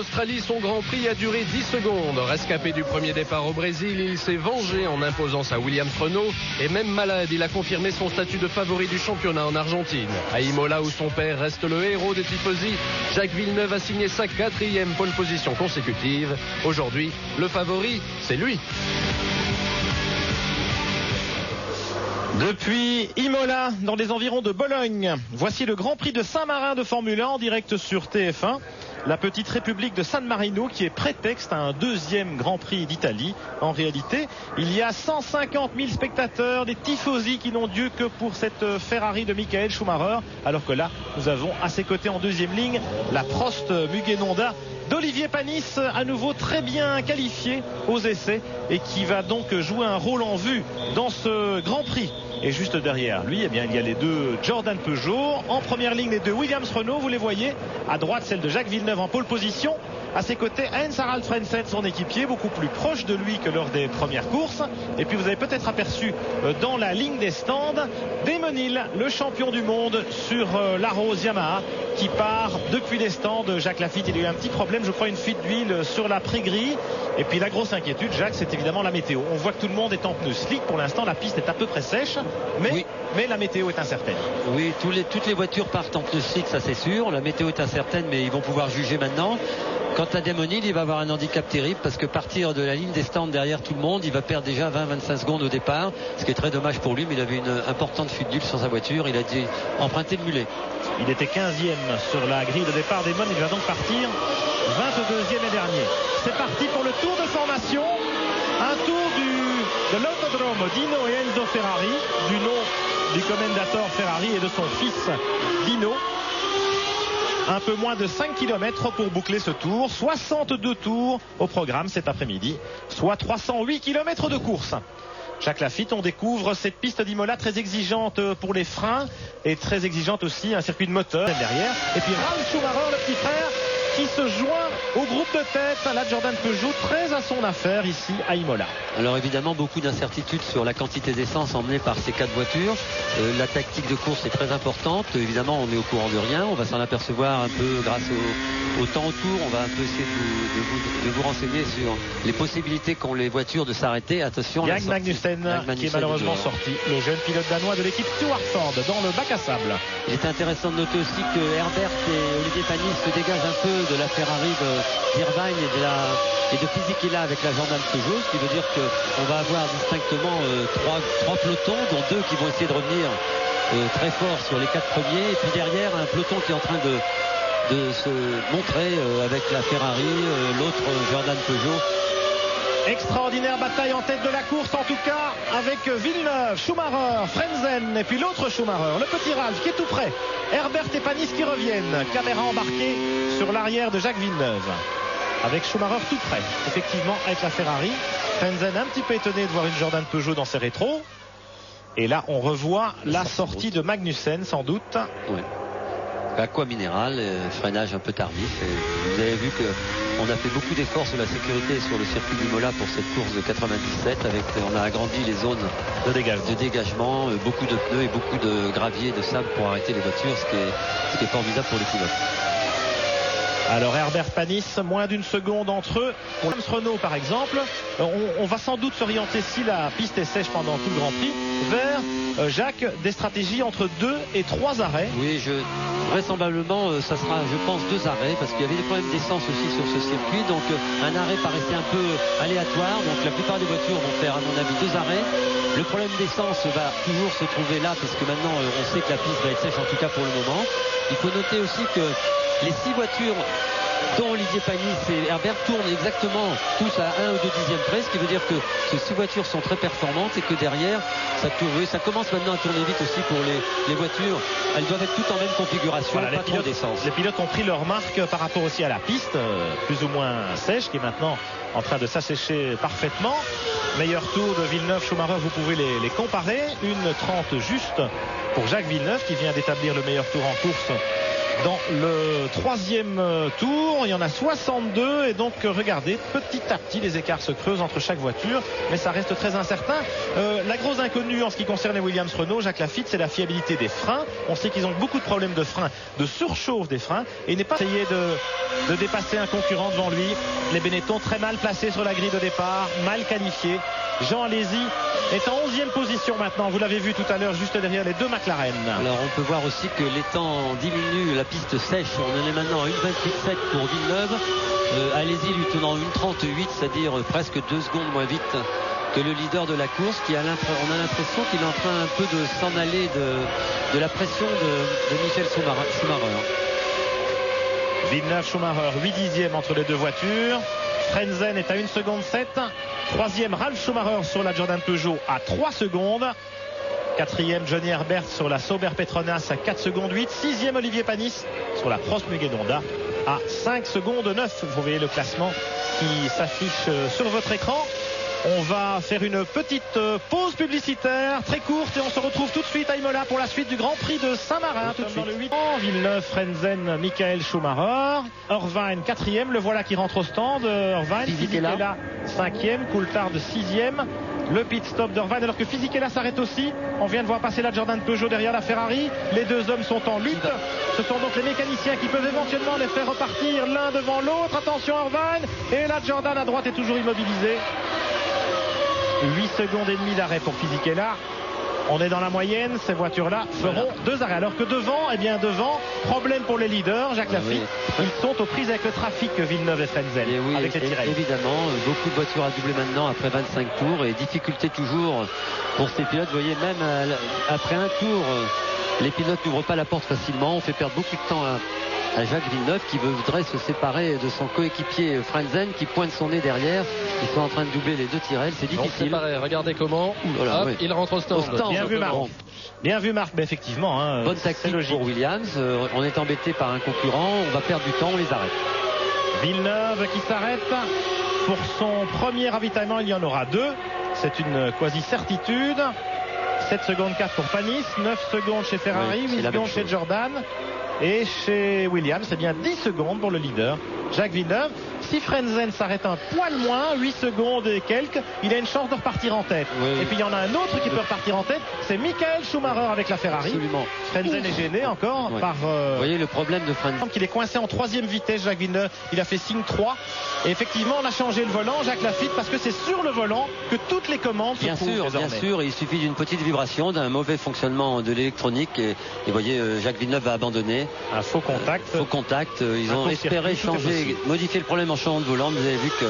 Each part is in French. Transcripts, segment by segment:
Australie, son Grand Prix a duré 10 secondes. Rescapé du premier départ au Brésil, il s'est vengé en imposant sa Williams-Renault. Et même malade, il a confirmé son statut de favori du championnat en Argentine. À Imola, où son père reste le héros des tifosi, Jacques Villeneuve a signé sa 4e pole position consécutive. Aujourd'hui, le favori, c'est lui. Depuis Imola, dans les environs de Bologne, voici le Grand Prix de Saint-Marin de Formule 1 en direct sur TF1. La petite République de San Marino qui est prétexte à un 2e Grand Prix d'Italie. En réalité, il y a 150 000 spectateurs, des tifosi qui n'ont Dieu que pour cette Ferrari de Michael Schumacher. Alors que là, nous avons à ses côtés en 2e ligne la Prost Mugen-Honda d'Olivier Panis, à nouveau très bien qualifié aux essais et qui va donc jouer un rôle en vue dans ce Grand Prix. Et juste derrière lui, eh bien, il y a les deux Jordan Peugeot. En première ligne, les deux Williams Renault, vous les voyez. À droite, celle de Jacques Villeneuve en pole position. À ses côtés, Heinz-Harald Frentzen, son équipier, beaucoup plus proche de lui que lors des premières courses. Et puis vous avez peut-être aperçu dans la ligne des stands Damon Hill, le champion du monde sur la Rose Yamaha, qui part depuis les stands. Jacques Lafitte, il a eu un petit problème, je crois, une fuite d'huile sur la pré-grille. Et puis la grosse inquiétude, Jacques, c'est évidemment la météo. On voit que tout le monde est en pneus slick. Pour l'instant, la piste est à peu près sèche, mais la météo est incertaine. Oui, toutes les voitures partent en pneus slick, ça c'est sûr. La météo est incertaine, mais ils vont pouvoir juger maintenant. Quant à Damon Hill, il va avoir un handicap terrible parce que partir de la ligne des stands derrière tout le monde, il va perdre déjà 20-25 secondes au départ, ce qui est très dommage pour lui, mais il avait une importante fuite d'huile sur sa voiture. Il a dû emprunter le mulet. Il était 15e sur la grille de départ. Damon, il va donc partir 22e et dernier. C'est parti pour le tour de formation. Un tour de l'autodrome Dino et Enzo Ferrari, du nom du commendateur Ferrari et de son fils Dino. Un peu moins de 5 km pour boucler ce tour. 62 tours au programme cet après-midi, soit 308 km de course. Jacques Lafitte, on découvre cette piste d'Imola très exigeante pour les freins et très exigeante aussi, un circuit de moteur derrière. Et puis Ralf Schumacher, le petit frère, qui se joint au groupe de tête. La Jordan Peugeot, très à son affaire ici à Imola. Alors évidemment, beaucoup d'incertitudes sur la quantité d'essence emmenée par ces 4 voitures. La tactique de course est très importante. Évidemment, on est au courant de rien. On va s'en apercevoir un peu grâce au temps autour. On va un peu essayer de vous renseigner sur les possibilités qu'ont les voitures de s'arrêter. Attention, Jan Magnussen qui est malheureusement sorti. Le jeune pilote danois de l'équipe Stewart Ford dans le bac à sable. Il est intéressant de noter aussi que Herbert et Olivier Panis se dégagent un peu de la Ferrari d'Irvine et de Fisichella avec la Jordan Peugeot, ce qui veut dire qu'on va avoir distinctement 3 pelotons, dont 2 qui vont essayer de revenir très fort sur les 4 premiers, et puis derrière un peloton qui est en train de se montrer avec la Ferrari, l'autre Jordan Peugeot. Extraordinaire bataille en tête de la course, en tout cas avec Villeneuve, Schumacher, Frentzen et puis l'autre Schumacher, le petit Ralf qui est tout près. Herbert et Panis qui reviennent. Caméra embarquée sur l'arrière de Jacques Villeneuve. Avec Schumacher tout près, effectivement, avec la Ferrari. Frentzen un petit peu étonné de voir une Jordan Peugeot dans ses rétros. Et là, on revoit la sortie de Magnussen, sans doute. Oui. Aqua minéral, freinage un peu tardif. Et vous avez vu qu'on a fait beaucoup d'efforts sur la sécurité sur le circuit d'Imola pour cette course de 97. On a agrandi les zones de dégagement, beaucoup de pneus et beaucoup de gravier et de sable pour arrêter les voitures, ce qui est formidable pour les pilotes. Alors Herbert Panis, moins d'une seconde entre eux. Pour Williams Renault par exemple, on va sans doute s'orienter, si la piste est sèche pendant tout le Grand Prix, vers, Jacques, des stratégies entre 2 et 3 arrêts. Oui, vraisemblablement, ça sera, je pense, 2 arrêts, parce qu'il y avait des problèmes d'essence aussi sur ce circuit, donc un arrêt paraissait un peu aléatoire, donc la plupart des voitures vont faire, à mon avis, 2 arrêts. Le problème d'essence va toujours se trouver là, parce que maintenant, on sait que la piste va être sèche, en tout cas pour le moment. Il faut noter aussi que les 6 voitures dont Olivier Panis et Herbert tournent exactement tous à 1 ou 2 dixièmes près, ce qui veut dire que ces 6 voitures sont très performantes et que derrière ça tourne. Oui, ça commence maintenant à tourner vite aussi pour les voitures. Elles doivent être toutes en même configuration, voilà, pas trop d'essence. Les pilotes ont pris leur marque par rapport aussi à la piste, plus ou moins sèche, qui est maintenant en train de s'assécher parfaitement. Meilleur tour de Villeneuve, Schumacher, vous pouvez les comparer. Une 30 juste pour Jacques Villeneuve qui vient d'établir le meilleur tour en course dans le troisième tour. Il y en a 62 et donc regardez, petit à petit les écarts se creusent entre chaque voiture, mais ça reste très incertain. La grosse inconnue en ce qui concerne les Williams Renault, Jacques Laffite, c'est la fiabilité des freins. On sait qu'ils ont beaucoup de problèmes de freins, de surchauffe des freins, et il n'est pas essayé de dépasser un concurrent devant lui. Les Benetton très mal placés sur la grille de départ, mal qualifiés. Jean Alesi est en 11e position maintenant, vous l'avez vu tout à l'heure, juste derrière les deux McLaren. Alors on peut voir aussi que les temps diminuent, la piste sèche, on en est maintenant à 1,28,7 pour Villeneuve. Alesi lui tenant 1,38, c'est-à-dire presque 2 secondes moins vite que le leader de la course, qui on a l'impression qu'il est en train un peu de s'en aller de la pression de Michael Schumacher. Villeneuve-Schumacher, 8 dixièmes entre les deux voitures. Frentzen est à 1 seconde 7. Troisième, Ralf Schumacher sur la Jordan Peugeot à 3 secondes. Quatrième, Johnny Herbert sur la Sauber Petronas à 4 secondes 8. Sixième, Olivier Panis sur la Prost Mugen Honda à 5 secondes 9. Vous voyez le classement qui s'affiche sur votre écran. On va faire une petite pause publicitaire très courte et on se retrouve tout de suite à Imola pour la suite du Grand Prix de Saint-Marin. Tout de suite. Dans le 8 ans, Villeneuve, Frentzen, Michael Schumacher. Irvine 4e, le voilà qui rentre au stand. Irvine, Fisichella 5e, Coulthard 6e. Le pit stop d'Irvine alors que Fisichella s'arrête aussi. On vient de voir passer la Jordan Peugeot derrière la Ferrari. Les deux hommes sont en lutte. Ce sont donc les mécaniciens qui peuvent éventuellement les faire repartir l'un devant l'autre. Attention Irvine. Et la Jordan à droite est toujours immobilisée. 8 secondes et demie d'arrêt pour Fisichella. On est dans la moyenne, ces voitures-là feront 2 arrêts. Alors que devant, problème pour les leaders, Jacques Laffite. Ils sont aux prises avec le trafic, Villeneuve et Frentzen. Et oui, avec les Tyrrell. Évidemment, beaucoup de voitures à doubler maintenant après 25 tours et difficulté toujours pour ces pilotes. Vous voyez, même après un tour, les pilotes n'ouvrent pas la porte facilement. On fait perdre beaucoup de temps à Jacques Villeneuve qui voudrait se séparer de son coéquipier Frentzen qui pointe son nez derrière. Ils sont en train de doubler les deux Tyrrell, c'est difficile. Regardez comment. Voilà, oui. Il rentre au stand. Bien vu Marc. Bien vu Marc, mais effectivement. Bonne tactique pour Williams. On est embêté par un concurrent, on va perdre du temps, on les arrête. Villeneuve qui s'arrête. Pour son premier ravitaillement, il y en aura 2. C'est une quasi-certitude. 7 secondes 4 pour Panis, 9 secondes chez Ferrari, 8 secondes chez Jordan. Et chez Williams, c'est bien 10 secondes pour le leader, Jacques Villeneuve. Si Frentzen s'arrête un poil moins, 8 secondes et quelques, il a une chance de repartir en tête. Oui. Et puis il y en a un autre qui peut repartir en tête, c'est Michael Schumacher avec la Ferrari. Absolument. Frentzen est gêné encore par... Vous voyez le problème de Frentzen. Il est coincé en 3e vitesse, Jacques Villeneuve. Il a fait signe 3. Et effectivement, on a changé le volant, Jacques Laffite, parce que c'est sur le volant que toutes les commandes se trouvent désormais. Bien sûr, il suffit d'une petite vibration, d'un mauvais fonctionnement de l'électronique. Et vous voyez, Jacques Villeneuve va abandonner. Un faux contact. Faux contact. Ils ont espéré modifier le problème en changeant de volant. Vous avez vu que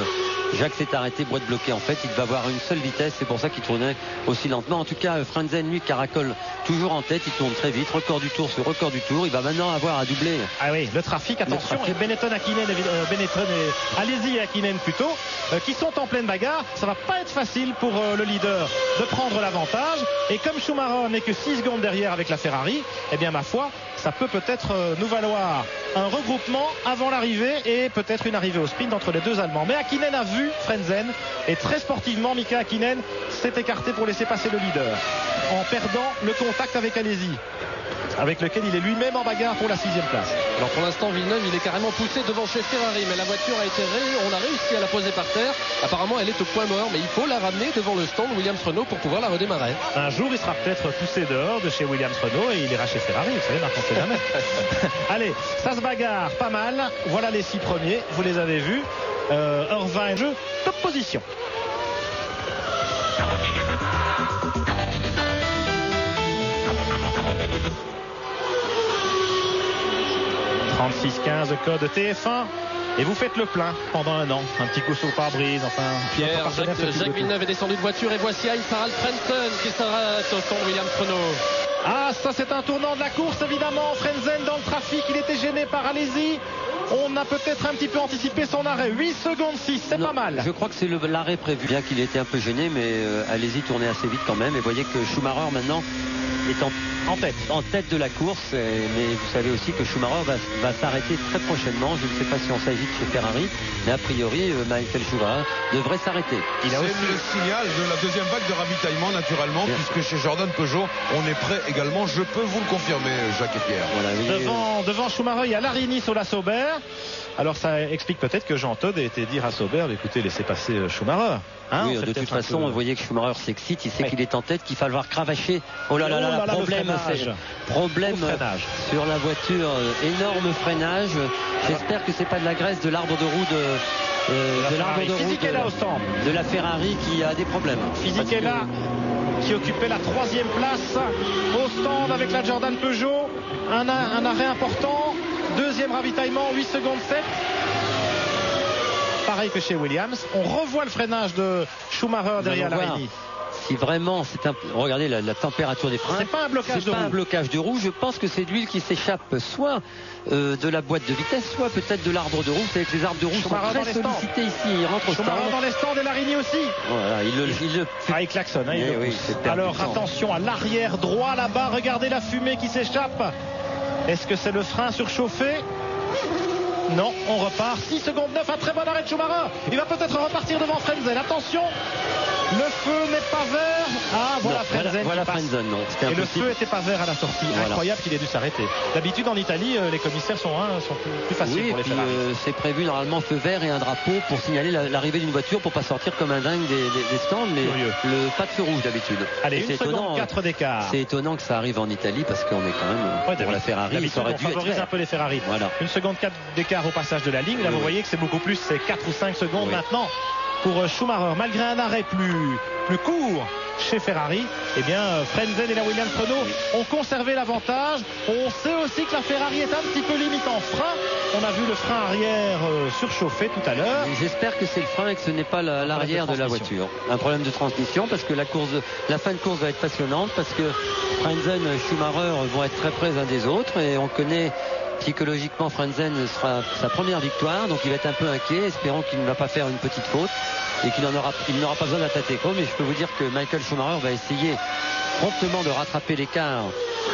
Jacques s'est arrêté, boîte bloquée. En fait, il va avoir une seule vitesse. C'est pour ça qu'il tournait aussi lentement. En tout cas, Frentzen, lui, caracole toujours en tête. Il tourne très vite. Record du tour sur record du tour. Il va maintenant avoir à doubler. Ah oui, le trafic, attention. Et Benetton, Hakkinen, Benetton et Alesi et Hakkinen plutôt, qui sont en pleine bagarre. Ça va pas être facile pour le leader de prendre l'avantage. Et comme Schumacher n'est que 6 secondes derrière avec la Ferrari, eh bien, ma foi, ça peut-être nous valoir un regroupement avant l'arrivée et peut-être une arrivée au sprint entre les deux Allemands. Mais Hakkinen a vu Frentzen et très sportivement, Mika Hakkinen s'est écarté pour laisser passer le leader en perdant le contact avec Alesi, avec lequel il est lui-même en bagarre pour la 6e place. Alors pour l'instant, Villeneuve, il est carrément poussé devant chez Ferrari, mais la voiture on a réussi à la poser par terre. Apparemment, elle est au point mort, mais il faut la ramener devant le stand Williams Renault pour pouvoir la redémarrer. Un jour, il sera peut-être poussé dehors de chez Williams Renault et il ira chez Ferrari. Vous savez, Marc, on sait jamais. Allez, ça se bagarre pas mal. Voilà les 6 premiers. Vous les avez vus. Irvine, jeu, top position. « 36-15 code TF1 et vous faites le plein pendant un an. Un petit coup sur le pare-brise, enfin... Pierre, Jacques Villeneuve est descendu de voiture et voici Harald Frentzen qui s'arrête au stand Williams Renault. Ah, ça c'est un tournant de la course évidemment. Frentzen dans le trafic, il était gêné par Alesi. On a peut-être un petit peu anticipé son arrêt. 8 secondes 6, c'est pas mal. Je crois que c'est l'arrêt prévu. Bien qu'il était un peu gêné, mais Alesi tournait assez vite quand même. Et voyez que Schumacher maintenant est en en tête de la course. Mais vous savez aussi que Schumacher va s'arrêter très prochainement. Je ne sais pas si on s'agit de chez Ferrari, mais a priori Michael Schumacher devrait s'arrêter. C'est le signal de la deuxième vague de ravitaillement naturellement, puisque chez Jordan Peugeot on est prêt également. Je peux vous le confirmer, Jacques et Pierre. Voilà, devant Schumacher, il y a Larini sur la Sauber. Alors ça explique peut-être que Jean Todt a été dire à Sauber, écoutez, laissez passer Schumacher. Hein, oui, de toute façon, vous voyez que Schumacher s'excite, il sait qu'il est en tête, qu'il va falloir cravacher. Oh là là là, problème sur la voiture, énorme freinage. J'espère que c'est pas de la graisse de l'arbre de roue de la Ferrari qui a des problèmes. Fisichella qui occupait la 3e place au stand avec la Jordan Peugeot. Un arrêt important. Deuxième ravitaillement, 8 secondes 7. Pareil que chez Williams. On revoit le freinage de Schumacher derrière Larini. Si vraiment c'est regardez la température des freins. C'est pas un blocage de roue. Un blocage de roue. Je pense que c'est de l'huile qui s'échappe soit de la boîte de vitesse, soit peut-être de l'arbre de roue. Vous savez que les arbres de roue sont très sollicités ici. Il rentre au stand. Schumacher dans les stands et Larini aussi. Voilà, il klaxonne. Alors attention à l'arrière droit là-bas. Regardez la fumée qui s'échappe. Est-ce que c'est le frein surchauffé? Non, on repart. 6 secondes 9, un très bon arrêt de Schumacher. Il va peut-être repartir devant Frentzen. Attention, le feu n'est pas vert. Ah, voilà Frentzen. Voilà Frentzen, non. Et le feu n'était pas vert à la sortie. Voilà. Incroyable qu'il ait dû s'arrêter. D'habitude en Italie, les commissaires sont plus faciles pour les Ferrari. C'est prévu normalement feu vert et un drapeau pour signaler l'arrivée d'une voiture pour pas sortir comme un dingue des stands, mais pas de feu rouge d'habitude. Allez, 1 seconde 4 d'écart. C'est étonnant que ça arrive en Italie parce qu'on est quand même pour la Ferrari. On favorise un peu les Ferrari. Voilà. 1 seconde 4 d'écart au passage de la ligne. Là, vous voyez que c'est beaucoup plus, c'est 4 ou 5 secondes maintenant pour Schumacher. Malgré un arrêt plus court chez Ferrari, eh bien, Frentzen et la Williams Renault ont conservé l'avantage. On sait aussi que la Ferrari est un petit peu limite en frein. On a vu le frein arrière surchauffé tout à l'heure. J'espère que c'est le frein et que ce n'est pas l'arrière de la voiture. Un problème de transmission parce que la fin de course va être passionnante parce que Frentzen et Schumacher vont être très près l'un des autres et on connaît psychologiquement Frentzen sera sa première victoire, donc il va être un peu inquiet, espérons qu'il ne va pas faire une petite faute et qu'il n'aura pas besoin d'attaquer. Mais je peux vous dire que Michael Schumacher va essayer promptement de rattraper l'écart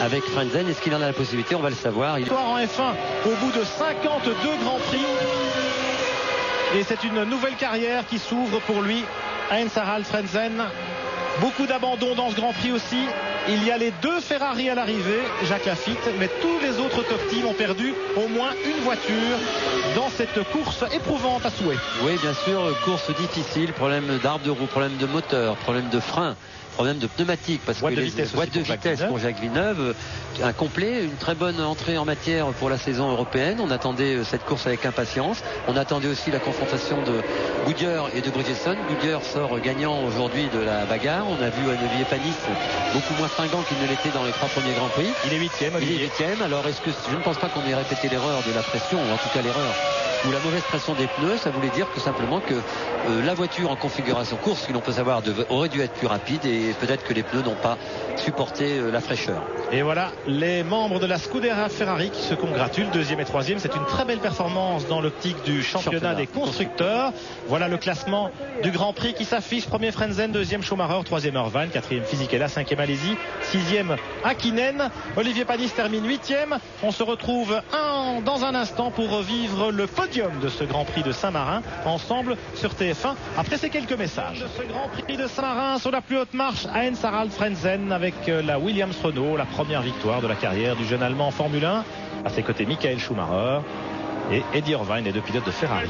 avec Frentzen. Est-ce qu'il en a la possibilité? On va le savoir. Victoire en F1 au bout de 52 Grands Prix. Et c'est une nouvelle carrière qui s'ouvre pour lui. Heinz-Harald Frentzen. Beaucoup d'abandon dans ce Grand Prix aussi. Il y a les 2 Ferrari à l'arrivée, Jacques Lafitte, mais tous les autres top teams ont perdu au moins une voiture dans cette course éprouvante à souhait. Oui, bien sûr, course difficile, problème d'arbre de roue, problème de moteur, problème de frein, problème de pneumatique, parce que les boîtes de vitesse pour Jacques Villeneuve, un complet, une très bonne entrée en matière pour la saison européenne. On attendait cette course avec impatience. On attendait aussi la confrontation de Goodyear et de Bridgestone. Goodyear sort gagnant aujourd'hui de la bagarre. On a vu Olivier Panis beaucoup moins fringant qu'il ne l'était dans les 3 premiers Grands Prix. Il est 8e, Olivier. Il est 8e. Alors je ne pense pas qu'on ait répété l'erreur de la pression, ou en tout cas l'erreur ou la mauvaise pression des pneus. Ça voulait dire que simplement que la voiture en configuration course, que l'on peut savoir, aurait dû être plus rapide et peut-être que les pneus n'ont pas supporté la fraîcheur. Et voilà les membres de la Scuderia Ferrari qui se congratulent, 2e et 3e. C'est une très belle performance dans l'optique du championnat des constructeurs. Voilà le classement du Grand Prix qui s'affiche. 1er Frentzen, 2e Schumacher, 3e Irvine, 4e Fisichella, 5e Alesi, 6e Hakkinen. Olivier Panis termine 8e. On se retrouve dans un instant pour revivre le podium de ce Grand Prix de Saint-Marin ensemble sur TF1 après ces quelques messages. Ce Grand Prix de Saint-Marin sur la plus haute marche, Heinz-Harald Frentzen avec la Williams Renault, la première victoire de la carrière du jeune Allemand en Formule 1. À ses côtés, Michael Schumacher et Eddie Irvine, les 2 pilotes de Ferrari.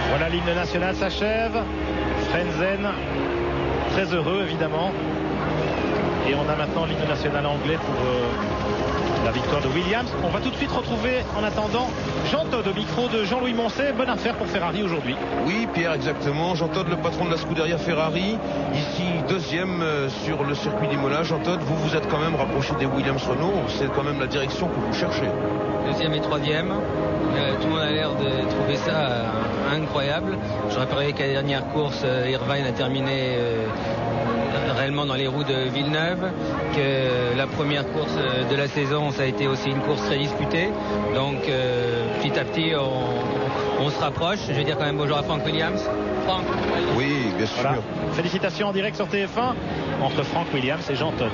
Voilà, l'hymne national s'achève. Frentzen, très heureux évidemment. Et on a maintenant l'hymne national anglais pour la victoire de Williams. On va tout de suite retrouver en attendant Jean Todt au micro de Jean-Louis Moncet. Bonne affaire pour Ferrari aujourd'hui. Oui, Pierre, exactement. Jean Todt, le patron de la Scuderia Ferrari, ici deuxième sur le circuit d'Imola. Jean Todt, vous êtes quand même rapproché des Williams-Renault. C'est quand même la direction que vous cherchez. Deuxième et troisième. Tout le monde a l'air de trouver ça incroyable. Je rappellerai qu'à la dernière course, Irvine a terminé réellement dans les roues de Villeneuve, que la première course de la saison, ça a été aussi une course très disputée. Donc petit à petit, on se rapproche. Je vais dire quand même bonjour à Frank Williams. Frank. Oui, bien sûr. Voilà. Félicitations en direct sur TF1 entre Frank Williams et Jean Todt.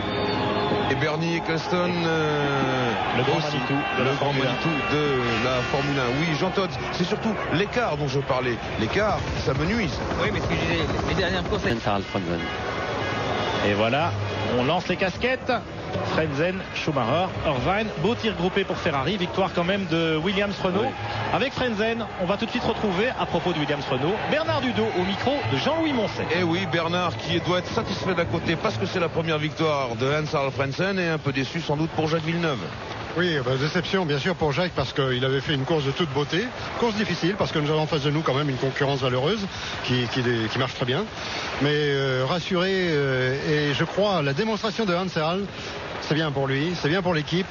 Et Bernie Ecclestone, le grand Manitou de la Formule 1. de la Formule 1. Oui, Jean Todt, c'est surtout l'écart dont je parlais. L'écart, ça me nuise. Oui, mais ce que je disais, les dernières courses... Charles Frenzen. Et voilà, on lance les casquettes. Frenzen, Schumacher, Irvine, beau tir groupé pour Ferrari, victoire quand même de Williams-Renault. Oui. Avec Frenzen, on va tout de suite retrouver, à propos de Williams-Renault, Bernard Dudot au micro de Jean-Louis Moncet. Et oui, Bernard qui doit être satisfait d'un côté parce que c'est la première victoire de Hans-Harald Frenzen et un peu déçu sans doute pour Jacques Villeneuve. Oui, déception bien sûr pour Jacques parce qu'il avait fait une course de toute beauté. Course difficile parce que nous avons en face de nous quand même une concurrence valeureuse qui marche très bien. Mais rassuré et je crois la démonstration de Hans-Harald, c'est bien pour lui, c'est bien pour l'équipe.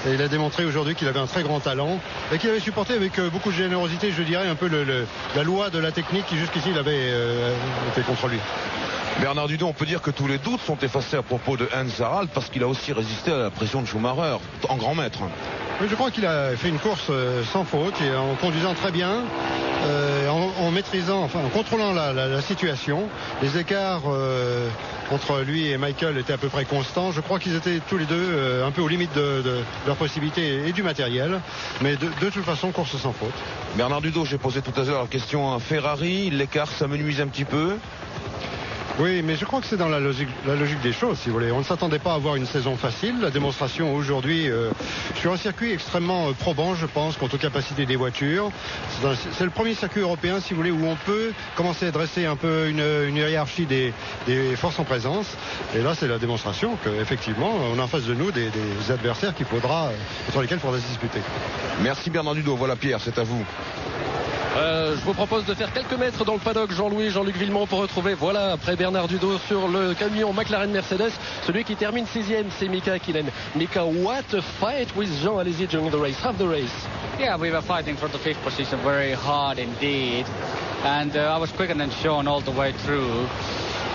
Et il a démontré aujourd'hui qu'il avait un très grand talent et qu'il avait supporté avec beaucoup de générosité, je dirais, un peu la loi de la technique qui jusqu'ici l'avait été contre lui. Bernard Dudot, on peut dire que tous les doutes sont effacés à propos de Hans-Harald parce qu'il a aussi résisté à la pression de Schumacher en grand maître. Oui, je crois qu'il a fait une course sans faute et en conduisant très bien, en maîtrisant, enfin en contrôlant la situation. Les écarts entre lui et Michael étaient à peu près constants. Je crois qu'ils étaient tous les deux un peu aux limites de leurs possibilités et du matériel. Mais de toute façon, course sans faute. Bernard Dudot, j'ai posé tout à l'heure la question à Ferrari. L'écart, ça me nuise un petit peu. Oui, mais je crois que c'est dans la logique des choses, si vous voulez. On ne s'attendait pas à avoir une saison facile. La démonstration aujourd'hui sur un circuit extrêmement probant, je pense, quant aux capacités des voitures. C'est le premier circuit européen, si vous voulez, où on peut commencer à dresser un peu une hiérarchie des forces en présence. Et là, c'est la démonstration qu'effectivement, on a en face de nous des adversaires contre lesquels il faudra se disputer. Merci Bernard Dudot. Voilà Pierre, c'est à vous. Je vous propose de faire quelques mètres dans le paddock, Jean-Luc Villemont, pour retrouver, voilà, après Bernard Dudot sur le camion McLaren Mercedes, celui qui termine 6e, c'est Mika Hakkinen. Mika, what a fight with Jean Alesi during the race, half the race. Yeah, we were fighting for the 5th position very hard indeed, and I was quicker than Sean all the way through.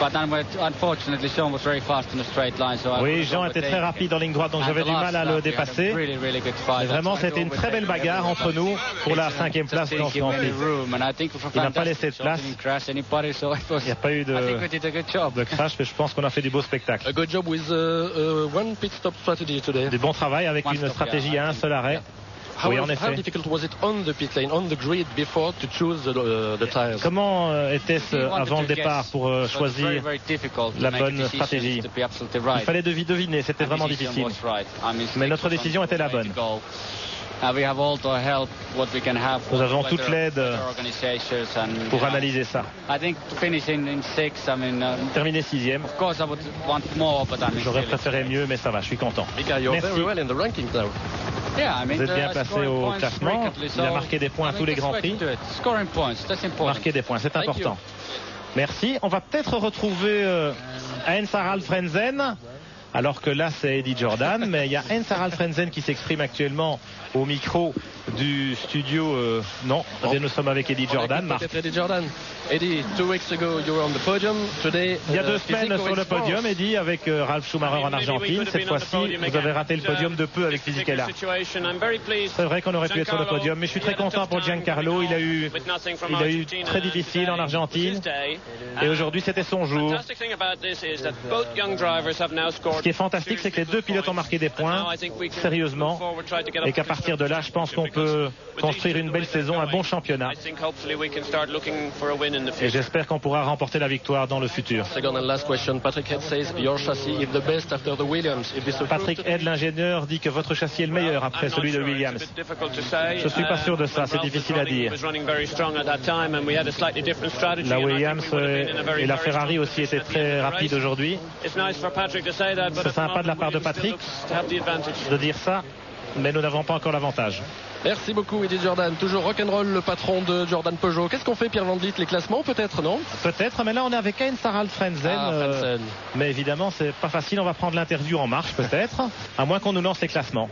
But unfortunately, Sean was very fast in the straight line, so oui, Jean était très rapide en ligne droite, donc j'avais du mal à le dépasser. Mais vraiment, c'était une très belle bagarre entre nous pour la 5e place dans ce Grand Prix. Il n'a pas laissé de place. Il n'y a pas eu de crash, mais je pense qu'on a fait du beau spectacle. A good job with one pit stop strategy today. Du bon travail avec une stratégie à un seul arrêt. Oui, en effet. How difficult was it on the pit lane, on the grid before to choose the tires? Comment était-ce avant le départ pour choisir la bonne stratégie? Il fallait deviner, c'était vraiment difficile. Mais notre décision était la bonne. Nous avons toute l'aide pour analyser ça. Terminer 6e. J'aurais préféré mieux, mais ça va, je suis content. Merci. Vous êtes bien placé au classement. Il a marqué des points à tous les Grands Prix. Marquer des points, c'est important. Merci. On va peut-être retrouver Hans-Harald Frenzen. Alors que là, c'est Eddie Jordan. Mais il y a Hans-Harald Frenzen qui s'exprime actuellement au micro du studio. Non, nous sommes avec Eddie Jordan. Eddie Jordan. Eddie, 2 weeks ago, you were on the podium. Today, il y a 2 semaines sur le podium, Eddie, avec Ralf Schumacher en Argentine. Cette fois-ci, vous avez raté le podium de peu avec Fisichella. C'est vrai qu'on aurait pu être sur le podium, mais je suis très content pour Giancarlo. Il a eu très difficile en Argentine. Et aujourd'hui, c'était son jour. Ce qui est fantastique, c'est que les 2 pilotes ont marqué des points, sérieusement. Et qu'à partir de là, je pense qu'on peut peut construire une belle saison, un bon championnat. Et j'espère qu'on pourra remporter la victoire dans le futur. Second and last question. Patrick Head says your chassis is the best after the Williams. If this Patrick Head, l'ingénieur, dit que votre châssis est le meilleur après celui de Williams. Je suis pas sûr de ça, c'est difficile à dire. La Williams et la Ferrari aussi étaient très rapides aujourd'hui. C'est sympa de la part de Patrick de dire ça, mais nous n'avons pas encore l'avantage. Merci beaucoup Eddie Jordan, toujours rock'n'roll le patron de Jordan Peugeot. Qu'est-ce qu'on fait Pierre Van Vliet, les classements peut-être, non? Peut-être, mais là on est avec Heinz-Harald Frentzen. Mais évidemment c'est pas facile, on va prendre l'interview en marche peut-être, à moins qu'on nous lance les classements.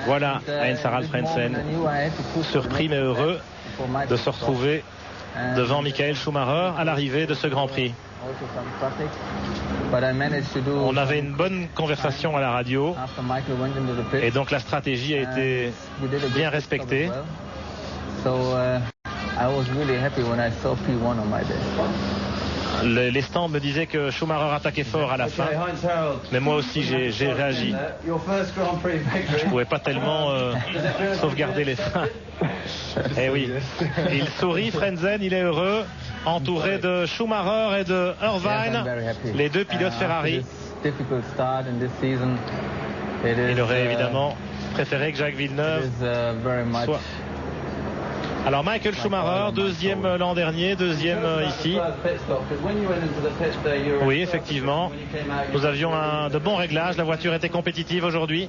Voilà Heinz-Harald Frentzen, surpris mais heureux de se retrouver devant Michael Schumacher à l'arrivée de ce Grand Prix. On avait une bonne conversation à la radio et donc la stratégie a été bien respectée. Les stands me disaient que Schumacher attaquait fort à la fin, mais moi aussi j'ai réagi. Je ne pouvais pas tellement sauvegarder les freins. Eh oui, il sourit Frentzen, il est heureux, entouré de Schumacher et de Irvine, les deux pilotes Ferrari. Il aurait évidemment préféré que Jacques Villeneuve soit... Alors Michael Schumacher, deuxième l'an dernier, deuxième ici. Oui, effectivement. Nous avions de bons réglages. La voiture était compétitive aujourd'hui.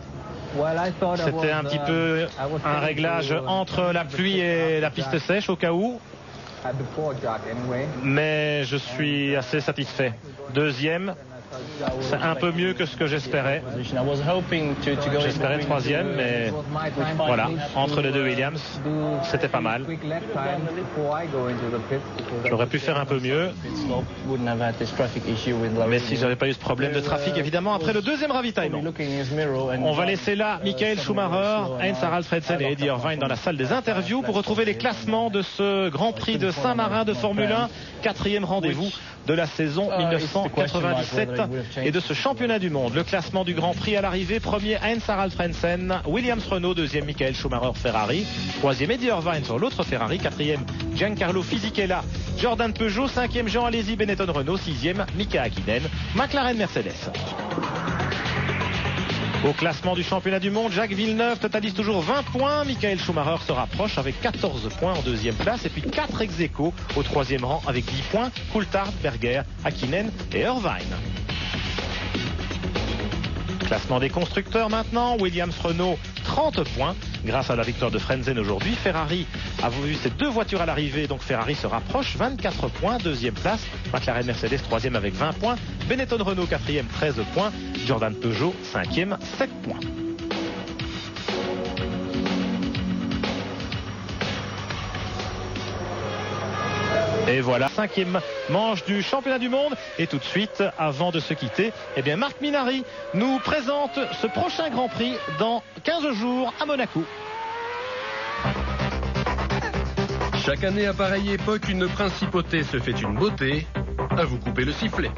C'était un petit peu un réglage entre la pluie et la piste sèche au cas où. Mais je suis assez satisfait. Deuxième. C'est un peu mieux que ce que j'espérais. J'espérais troisième, mais voilà, entre les deux Williams, c'était pas mal. J'aurais pu faire un peu mieux. Mais si j'avais pas eu ce problème de trafic, évidemment, après le deuxième ravitaillement. On va laisser là Michael Schumacher, Heinz-Harald Frentzen et Eddie Irvine dans la salle des interviews pour retrouver les classements de ce Grand Prix de Saint-Marin de Formule 1, quatrième rendez-vous de la saison 1997 et de ce championnat du monde. Le classement du Grand Prix à l'arrivée: premier Heinz-Harald Frentzen, Williams Renault, deuxième Michael Schumacher Ferrari, troisième Eddie Irvine sur l'autre Ferrari, quatrième Giancarlo Fisichella Jordan Peugeot, cinquième Jean Alesi Benetton Renault, sixième Mika Häkkinen McLaren Mercedes. Au classement du championnat du monde, Jacques Villeneuve totalise toujours 20 points. Michael Schumacher se rapproche avec 14 points en deuxième place. Et puis 4 ex-aequo au troisième rang avec 10 points. Coulthard, Berger, Häkkinen et Irvine. Classement des constructeurs maintenant. Williams Renault, 30 points grâce à la victoire de Frentzen aujourd'hui. Ferrari a vu ses deux voitures à l'arrivée, donc Ferrari se rapproche, 24 points, deuxième place. McLaren Mercedes, troisième avec 20 points. Benetton Renault, quatrième, 13 points. Jordan Peugeot, cinquième, 7 points. Et voilà, cinquième manche du championnat du monde. Et tout de suite, avant de se quitter, eh bien Marc Minary nous présente ce prochain Grand Prix dans 15 jours à Monaco. Chaque année à pareille époque, une principauté se fait une beauté. À vous couper le sifflet.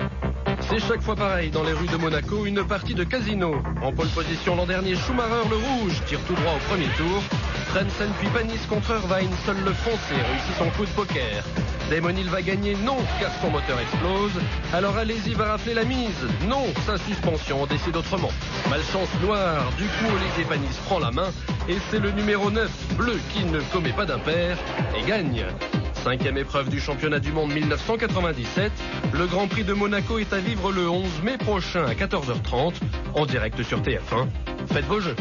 C'est chaque fois pareil dans les rues de Monaco, une partie de casino. En pole position l'an dernier, Schumacher le rouge tire tout droit au premier tour. Frentzen puis Panis contre Irvine, seul le français réussit son coup de poker. Damon Hill va gagner, non, car son moteur explose. Alors Alesi va rafler la mise, non, sa suspension décide autrement. Malchance noire, du coup Olivier Panis prend la main et c'est le numéro 9, bleu, qui ne commet pas d'impair et gagne. Cinquième épreuve du championnat du monde 1997. Le Grand Prix de Monaco est à vivre le 11 mai prochain à 14h30 en direct sur TF1. Faites vos jeux.